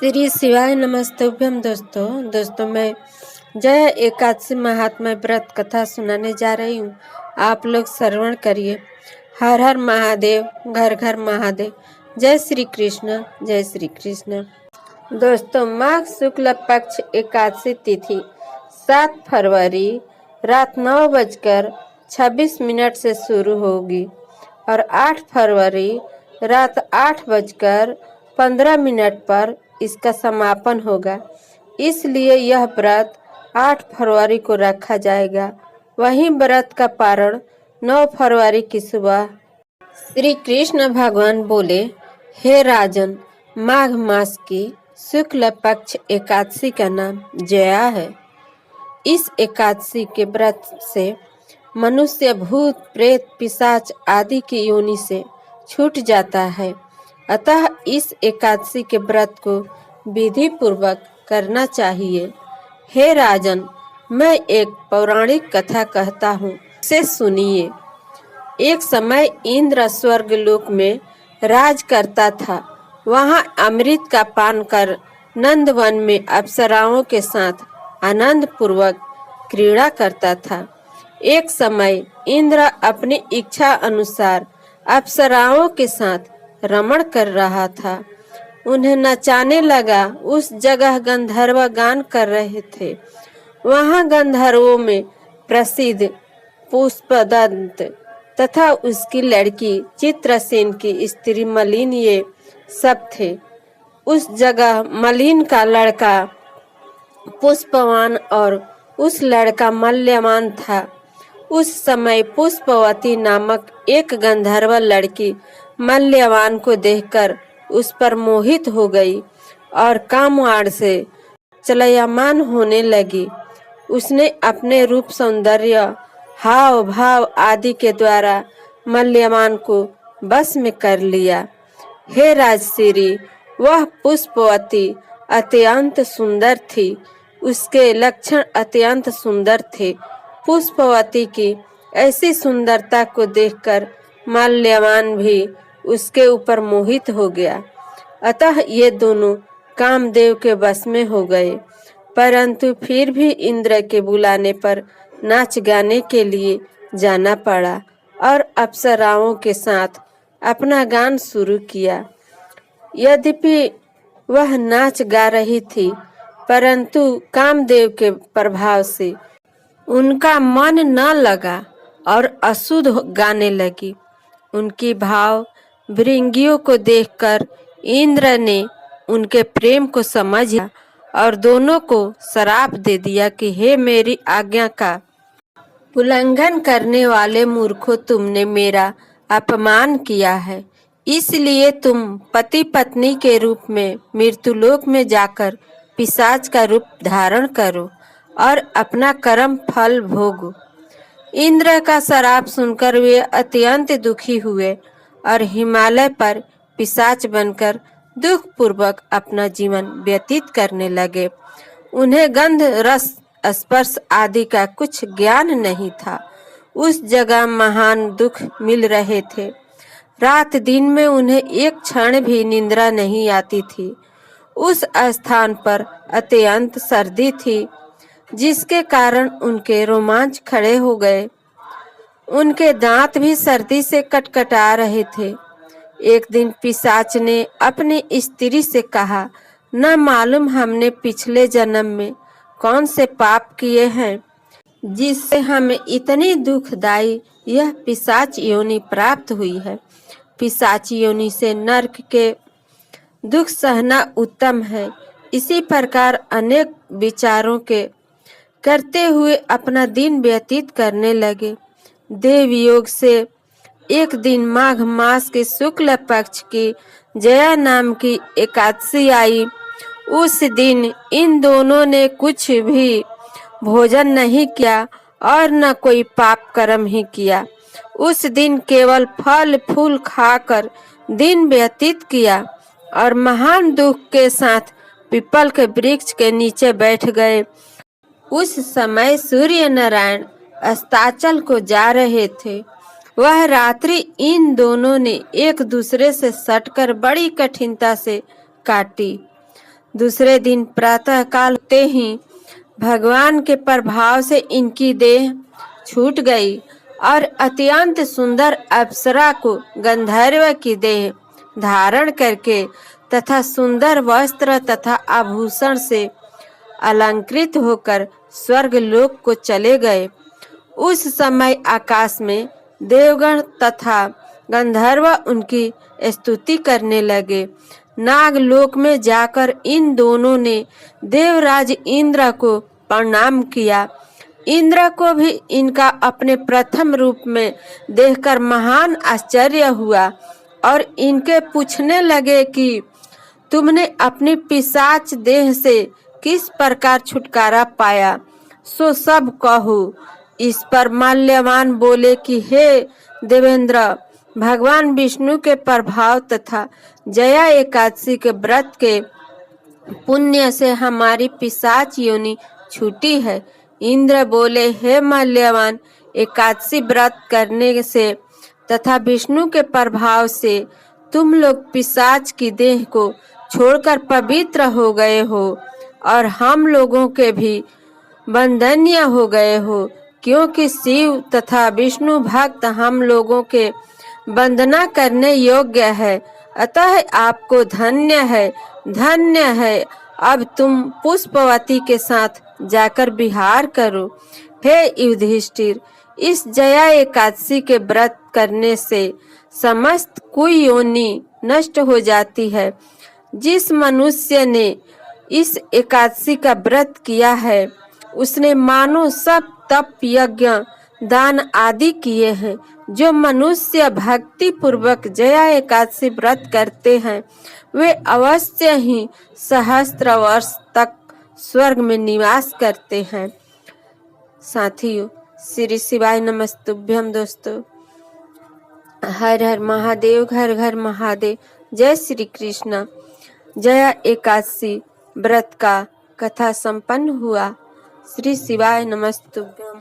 श्री शिवाय नमस्तुभ्यम। दोस्तों मैं जय एकादशी महात्म्य व्रत कथा सुनाने जा रही हूँ। आप लोग श्रवण करिए। हर हर महादेव, घर घर महादेव। जय श्री कृष्ण, जय श्री कृष्ण। दोस्तों, माघ शुक्ल पक्ष एकादशी तिथि 7 फरवरी रात 9:26 से शुरू होगी और 8 फरवरी रात 8:15 पर इसका समापन होगा। इसलिए यह व्रत 8 फरवरी को रखा जाएगा। वहीं व्रत का पारण 9 फरवरी की सुबह। श्री कृष्ण भगवान बोले, हे राजन, माघ मास की शुक्ल पक्ष एकादशी का नाम जया है। इस एकादशी के व्रत से मनुष्य भूत प्रेत पिशाच आदि की योनि से छूट जाता है। अतः इस एकादशी के व्रत को विधि पूर्वक करना चाहिए। हे राजन, मैं एक पौराणिक कथा कहता हूँ, से सुनिए। एक समय इंद्र स्वर्ग लोक में राज करता था। वहाँ अमृत का पान कर नंदवन में अप्सराओं के साथ आनंद पूर्वक क्रीड़ा करता था। एक समय इंद्र अपनी इच्छा अनुसार अप्सराओं के साथ रमण कर रहा था। उन्हें नचाने लगा। उस जगह गंधर्व गान कर रहे थे। वहाँ गंधर्वों में प्रसिद्ध पुष्पदंत तथा उसकी लड़की चित्रसेन की स्त्री मलिन ये सब थे। उस जगह मलिन का लड़का पुष्पवान और उस लड़का मल्यवान था। उस समय पुष्पवती नामक एक गंधर्व लड़की मल्यवान को देखकर उस पर मोहित हो गई और कामवाड़ से चलयमान होने लगी। उसने अपने रूप सौंदर्य हाव भाव आदि के द्वारा मल्यवान को बस में कर लिया। हे राजश्री, वह पुष्पवती अत्यंत सुंदर थी। उसके लक्षण अत्यंत सुंदर थे। पुष्पवती की ऐसी सुंदरता को देखकर मल्यवान भी उसके ऊपर मोहित हो गया। अतः ये दोनों कामदेव के वश में हो गए। परंतु फिर भी इंद्र के बुलाने पर नाच गाने के लिए जाना पड़ा और अप्सराओं के साथ अपना गान शुरू किया। यद्यपि वह नाच गा रही थी, परंतु कामदेव के प्रभाव से उनका मन न लगा और अशुद्ध गाने लगी। उनकी भाव भृंगियों को देखकर इंद्र ने उनके प्रेम को समझा और दोनों को श्राप दे दिया कि हे मेरी आज्ञा का उल्लंघन करने वाले मूर्खों, तुमने मेरा अपमान किया है। इसलिए तुम पति पत्नी के रूप में मृत्युलोक में जाकर पिशाच का रूप धारण करो और अपना कर्म फल भोगो। इंद्र का श्राप सुनकर वे अत्यंत दुखी हुए और हिमालय पर पिशाच बनकर दुख पूर्वक अपना जीवन व्यतीत करने लगे। उन्हें गंध रस स्पर्श आदि का कुछ ज्ञान नहीं था। उस जगह महान दुख मिल रहे थे। रात दिन में उन्हें एक क्षण भी निद्रा नहीं आती थी। उस स्थान पर अत्यंत सर्दी थी, जिसके कारण उनके रोमांच खड़े हो गए। उनके दांत भी सर्दी से कटकटा रहे थे। एक दिन पिशाच ने अपनी स्त्री से कहा, न मालूम हमने पिछले जन्म में कौन से पाप किए हैं, जिससे हमें इतनी दुखदायी यह पिशाच योनि प्राप्त हुई है। पिशाच योनि से नरक के दुख सहना उत्तम है। इसी प्रकार अनेक विचारों के करते हुए अपना दिन व्यतीत करने लगे। देव योग से एक दिन माघ मास के शुक्ल पक्ष की जया नाम की एकादशी आई। उस दिन इन दोनों ने कुछ भी भोजन नहीं किया और न कोई पाप कर्म ही किया। उस दिन केवल फल फूल खाकर दिन व्यतीत किया और महान दुख के साथ पीपल के वृक्ष के नीचे बैठ गए। उस समय सूर्य नारायण अस्ताचल को जा रहे थे। वह रात्रि इन दोनों ने एक दूसरे से सटकर बड़ी कठिनता से काटी। दूसरे दिन प्रातः काल होते ही भगवान के प्रभाव से इनकी देह छूट गई और अत्यंत सुंदर अप्सरा को गंधर्व की देह धारण करके तथा सुंदर वस्त्र तथा आभूषण से अलंकृत होकर स्वर्ग लोक को चले गए। उस समय आकाश में देवगण तथा गंधर्व उनकी स्तुति करने लगे। नागलोक में जाकर इन दोनों ने देवराज इंद्र को प्रणाम किया। इंद्र को भी इनका अपने प्रथम रूप में देखकर महान आश्चर्य हुआ और इनके पूछने लगे कि तुमने अपनी पिशाच देह से किस प्रकार छुटकारा पाया, सो सब कहो। इस पर माल्यवान बोले कि हे देवेंद्र, भगवान विष्णु के प्रभाव तथा जया एकादशी के व्रत के पुण्य से हमारी पिशाच योनि छूटी है। इंद्र बोले, हे माल्यवान, एकादशी व्रत करने से तथा विष्णु के प्रभाव से तुम लोग पिशाच की देह को छोड़कर पवित्र हो गए हो और हम लोगों के भी वंदनीय हो गए हो, क्योंकि शिव तथा विष्णु भक्त हम लोगों के वंदना करने योग्य है। अतः आपको धन्य है, धन्य है। अब तुम पुष्पवती के साथ जाकर विहार करो। हे युधिष्ठिर, इस जया एकादशी के व्रत करने से समस्त कुल योनि नष्ट हो जाती है। जिस मनुष्य ने इस एकादशी का व्रत किया है उसने मानो सब तप यज्ञ दान आदि किए हैं। जो मनुष्य भक्ति पूर्वक जया एकादशी व्रत करते हैं वे अवश्य ही सहस्त्र वर्ष तक स्वर्ग में निवास करते हैं। साथियों, श्री शिवाय नमस्तुभ्यम। दोस्तों, हर हर महादेव, घर घर महादेव। जय श्री कृष्ण। जया एकादशी व्रत का कथा संपन्न हुआ। श्री शिवाय नमस्तुभ्यम।